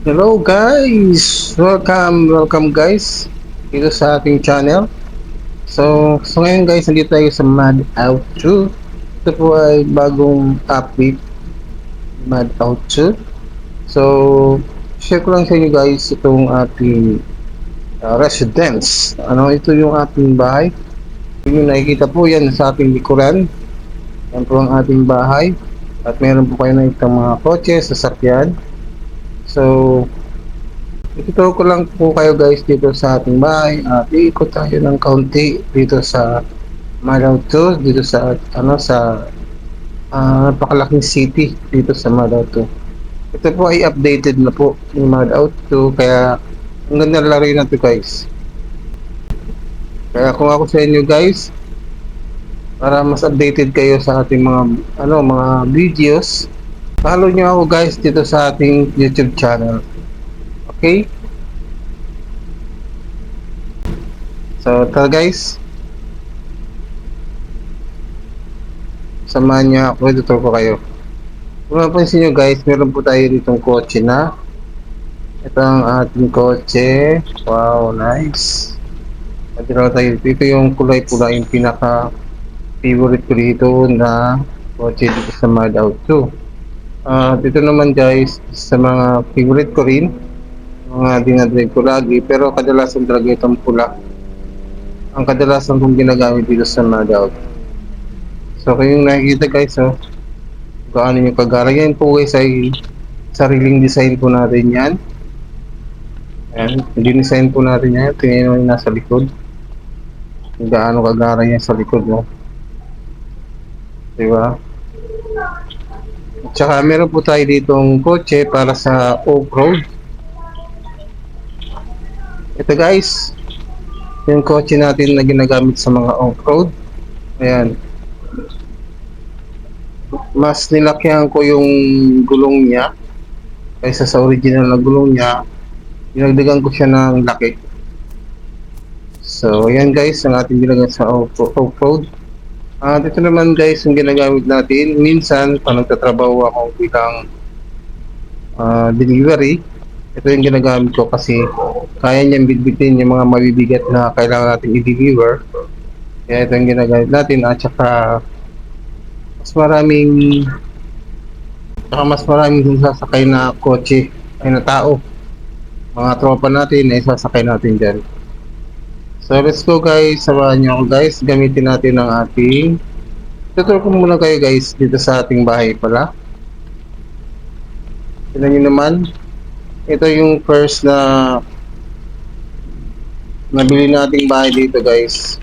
Hello guys! Welcome guys dito sa ating channel. So ngayon guys, nandito tayo sa Mad Out 2. Ito po ay bagong update, Mad Out 2. So, share ko lang sa inyo guys itong ating residence. Ito yung ating bahay. Yung nakikita po yan sa ating likuran. Yan po ang ating bahay. At meron po kayo na itong mga kotse, sasakyan. So, ituturo ko lang po kayo guys dito sa ating bahay at iikot tayo ng kaunti dito sa Malaw 2, dito sa napakalaking city dito sa Malaw 2. Ito po ay updated na po yung Malaw 2, kaya ang ganda laro na to guys. Kaya kung ako sa inyo guys, para mas updated kayo sa ating mga videos, follow nyo ako guys dito sa ating YouTube channel. Okay? So, tara guys. Samahan niya ako, tutur ko kayo. Kung napansin nyo guys, meron po tayo ditong kotse na. Ito ang ating kotse. Wow, nice. Pagkira tayo dito. Ito yung kulay pula, yung pinaka favorite ko dito na kotse dito sa Mad Out 2. Dito naman guys, sa mga favorite ko rin, mga dinadrive ko lagi, pero kadalasan talaga itong pula ang kadalasan kong ginagamit dito sa Mad Out. So kayong nakikita guys, gaano yung kagara yan po guys ay sariling design po natin yan. Ayan, dinisign po natin yan. Tingnan nyo yung nasa likod, gaano kagara yan sa likod mo, diba? At saka meron po tayo ditong kotse para sa off-road. Ito guys, yung kotse natin na ginagamit sa mga off-road. Ayan, mas nilakyan ko yung gulong niya kaysa sa original na gulong niya. Dinagdagan ko siya ng laki. So ayan guys, ang ating ginagawa sa off-road. Dito naman guys, yung ginagamit natin minsan pag nagtatrabaho ako bilang delivery. Ito yung ginagamit ko kasi kaya niyang bitbitin yung mga mabibigat na kailangan natin i-deliver. Kaya ito yung ginagamit natin, at saka mas maraming sasakay na kotse ay na tao, mga tropa natin na isasakay natin dyan. So let's go guys, samahan niyo ako guys, gamitin natin ang ating, tuturo ko muna kayo guys dito sa ating bahay pala. Tignan nyo naman, ito yung first na nabili nating bahay dito guys.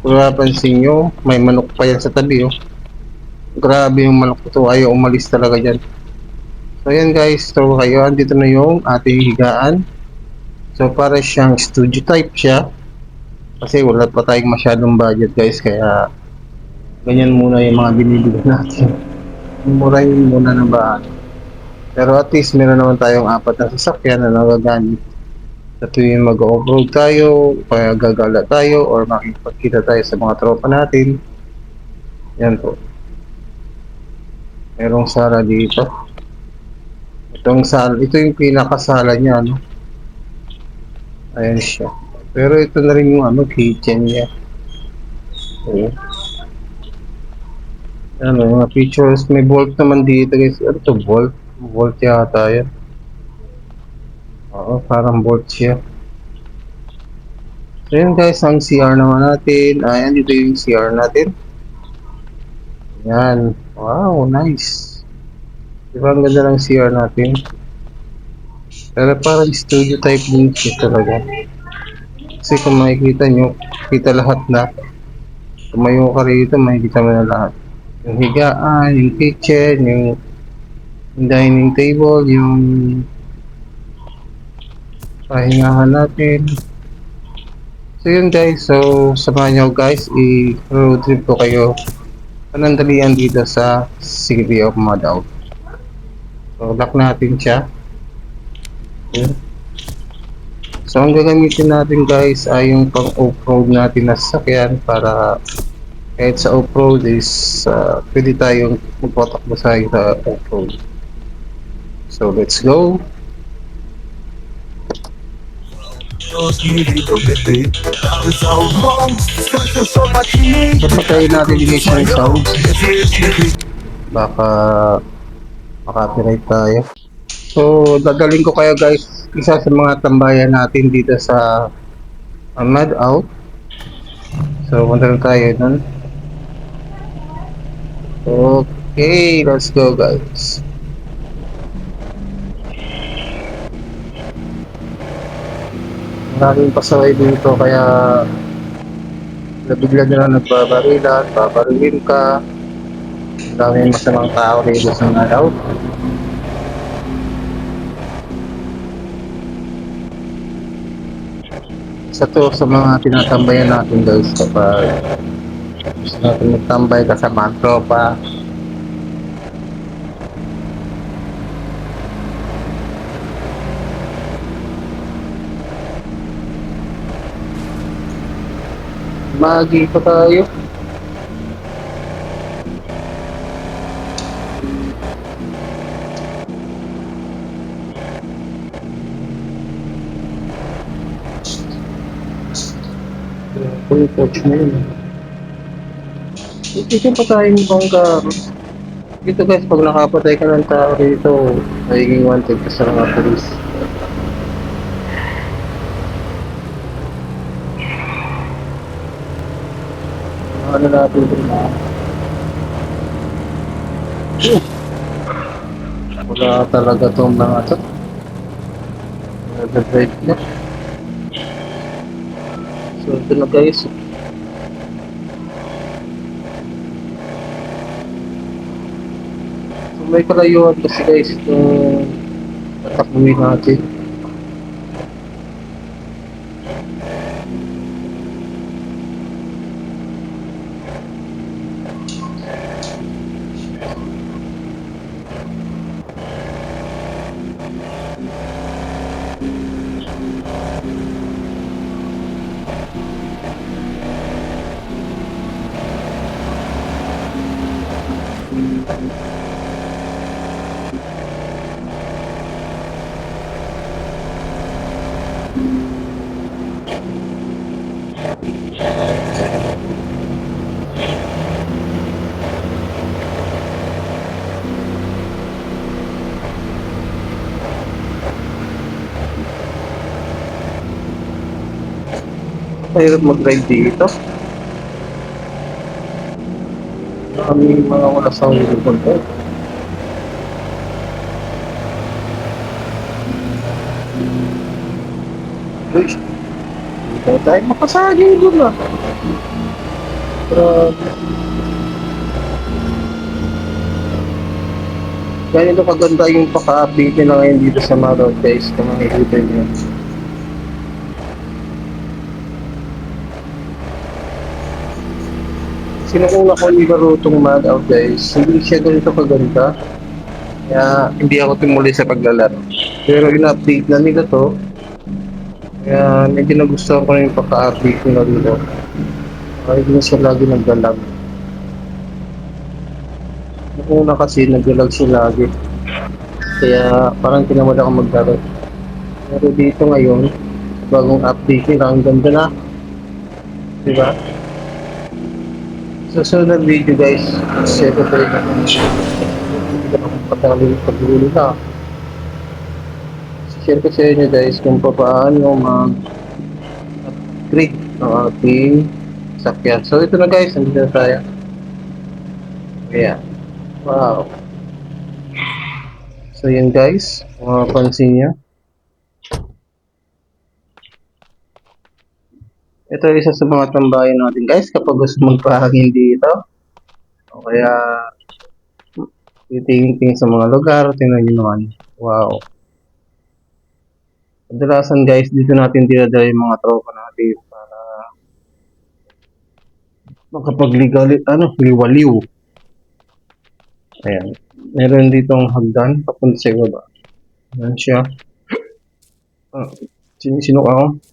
Kung napansin nyo, may manok pa yan sa tabi grabe yung manok ito, ayaw umalis talaga dyan. So yan guys, so kayo, andito na yung ating higaan. So para siyang studio type siya, kasi wala pa tayong masyadong budget guys, kaya ganyan muna yung mga binibili natin. Mura yun muna na ba. Pero at least meron naman tayong apat na sasakyan na nagagamit sa tuwing mag-off-road tayo, kaya gagala tayo, or makikipagkita tayo sa mga tropa natin. Yan po. Merong sala dito. Ito yung pinakasala niya, no? Ayan siya. Pero ito na rin yung kitchen niya. Okay. Mga features, may vault naman dito guys. Ano to, vault? Vault yata yan. Oo, parang vault siya. So yun guys, ang CR naman natin. Ayan, dito yung CR natin. Yan. Wow, nice. Diba ang ganda ng CR natin? Pero parang studio type din siya talaga. Kasi kung makikita nyo, kita lahat na. Tumayo ka rito, makikita mo na lahat. Yung higaan, yung kitchen, yung dining table, yung pahingahan natin. So yun guys, so samahan nyo guys, i-road trip ko kayo panandalian dito sa City of Mad Out. So lock natin siya. Okay. So ang gagamitin natin guys ay yung pang off-road natin na sasakyan, para kahit sa off-road is pwede tayong magpatakbo sa off-road. So let's go. Patayin natin guys yung sounds. Baka makapiright tayo. So, dadaling ko kayo guys isa sa mga tambayan natin dito sa Mad Out. So, punta na tayo nun. Okay, let's go guys. Maraming pasaway dito kaya nabigla nila nagbabarilan, babarilin ka. Ang daming masamang tao dito sa Mad Out. Isa to sa mga tinatambayan natin guys kapag gusto natin magtambay kasama ang tropa. Magi pa tayo. Uy, coach mo yun. Dito pa tayo ng bangka. Dito guys, pag nakapatay ka ng tao dito, magiging wanted ka sa mga polis. Ano natin ito? Wala talaga itong mga ito. Nag-drive na. So ito na guys. So may kalayuan kasi guys itong tatakbuhin natin. Mahirap mag-drive dito. Kami mga wala sa ulipon ko. Uy, hindi tayo makasagin doon ah. Grabe. Ganito kaganda yung paka-update nila ngayon dito sa Mad Out guys. Kung makikita nyo. Sinukula ko yung laro itong Mad Out guys. Hindi siya ganito kaganda. Kaya hindi ako tumuli sa paglalaro. Pero in-update na nila to. Kaya medyo nagustuhan ko na yung pagka-update nila dito. Kaya hindi na siya lagi naglalag. Noong una kasi naglalag siya lagi. Kaya parang tinamad ako maglaro. Pero dito ngayon, bagong update nila, ang ganda na. Diba? Sa susunod na video guys, share ko tayo na hindi ka nakapatali yung pag-ulo na. Share ko sa inyo guys kung paano mag-upgrade ng ating sakyan. So ito na guys, nandito na tayo. Ayan. Wow. So yun guys, mapapansin nyo. Ito isa sa mga tambayan natin guys kapag gusto magpahangin dito. O kaya titingin sa mga lugar, tingnan nyo naman. Wow. Kadalasan guys, dito natin dinadala yung mga tropa natin para liwaliw. Ayan. Meron ditong hagdan papunta sa baba. Ayan siya. Sino ako?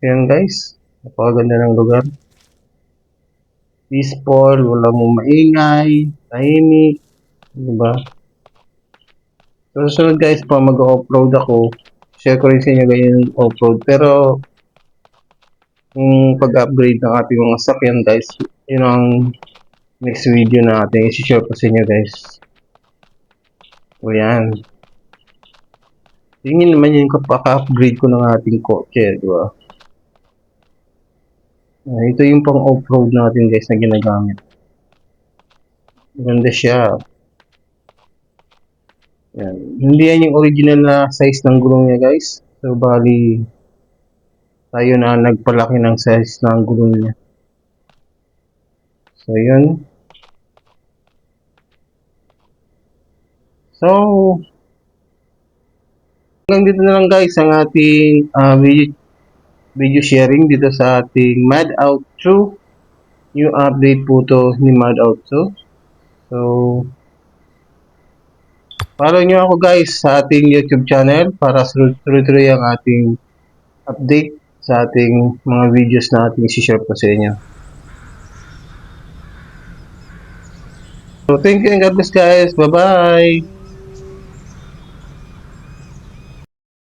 Ayan guys. Napakaganda ng lugar. Peaceful, wala mong maingay, tahimik. Diba? So susunod guys, pa mag-offroad ako, share ko rin sa inyo ganyan yung off-road. Pero, yung pag-upgrade ng ating mga sakyan guys, yun ang next video na ating isi-share ko sa inyo guys. O yan. Tingin naman yung kapaka-upgrade ko ng ating kotse, di ba? Ito yung pang off-road natin guys na ginagamit. Maganda siya. Yan. Hindi yan yung original na size ng gulong niya guys. So bali tayo na nagpalaki ng size ng gulong niya. So yun. So hanggang dito na lang guys ang ating video sharing dito sa ating Mad Out 2. New update po to ni Mad Out 2. So follow nyo ako guys sa ating YouTube channel para tuloy-tuloy ang ating update sa ating mga videos na ating isi-share po sa inyo. So thank you and God bless guys. Bye-bye!